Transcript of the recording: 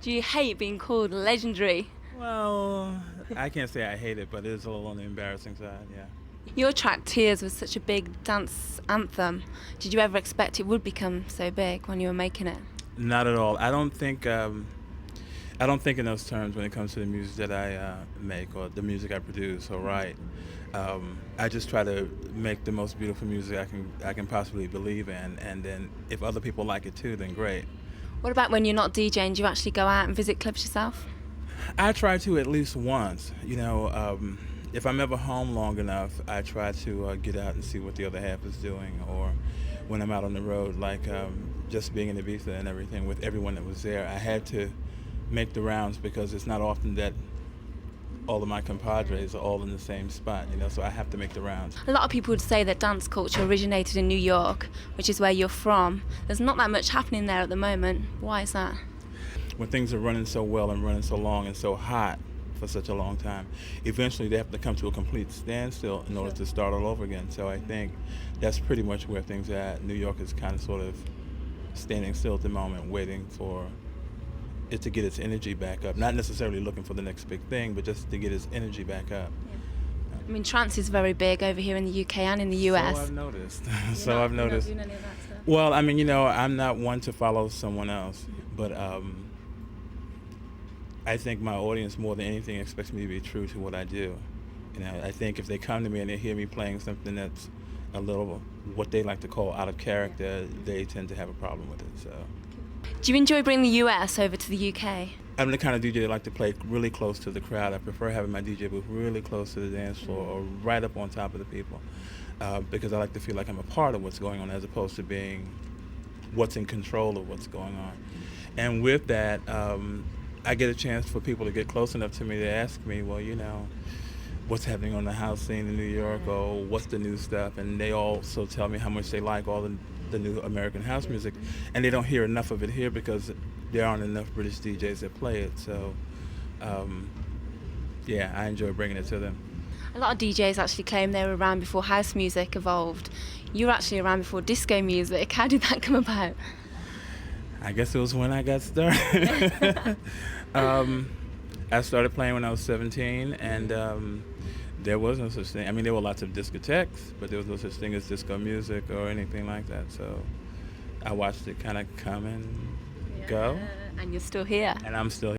Do you hate being called legendary? Well, I can't say I hate it, but it is a little on the embarrassing side, yeah. Your track Tears was such a big dance anthem. Did you ever expect it would become so big when you were making it? Not at all. I don't think in those terms when it comes to the music that I make or the music I produce or write. I just try to make the most beautiful music I can possibly believe in, and then if other people like it too, then great. What about when you're not DJing? Do you actually go out and visit clubs yourself? I try to at least once. If I'm ever home long enough, I try to get out and see what the other half is doing, or when I'm out on the road, like just being in Ibiza and everything with everyone that was there. I had to make the rounds because it's not often that all of my compadres are all in the same spot, so I have to make the rounds. A lot of people would say that dance culture originated in New York, which is where you're from. There's not that much happening there at the moment. Why is that? When things are running so well and running so long and so hot for such a long time, eventually they have to come to a complete standstill in order to start all over again. So I think that's pretty much where things are at. New York is kind of sort of standing still at the moment, waiting for it to get its energy back up. Not necessarily looking for the next big thing, but just to get its energy back up. Yeah. I mean, trance is very big over here in the UK and in the US. So I've noticed. You're not doing any of that stuff? Well, I mean, I'm not one to follow someone else, but I think my audience more than anything expects me to be true to what I do. I think if they come to me and they hear me playing something that's a little what they like to call out of character, they tend to have a problem with it. So. Do you enjoy bringing the US over to the UK? I'm the kind of DJ that like to play really close to the crowd. I prefer having my DJ booth really close to the dance floor or right up on top of the people because I like to feel like I'm a part of what's going on as opposed to being what's in control of what's going on. And with that, I get a chance for people to get close enough to me to ask me, well, what's happening on the house scene in New York, or what's the new stuff, and they also tell me how much they like all the new American house music, and they don't hear enough of it here because there aren't enough British DJs that play it. So, yeah, I enjoy bringing it to them. A lot of DJs actually claim they were around before house music evolved. You were actually around before disco music. How did that come about? I guess it was when I got started. I started playing when I was 17, and there was no such thing. I mean, there were lots of discotheques, but there was no such thing as disco music or anything like that. So I watched it kind of come and go. And you're still here. And I'm still here.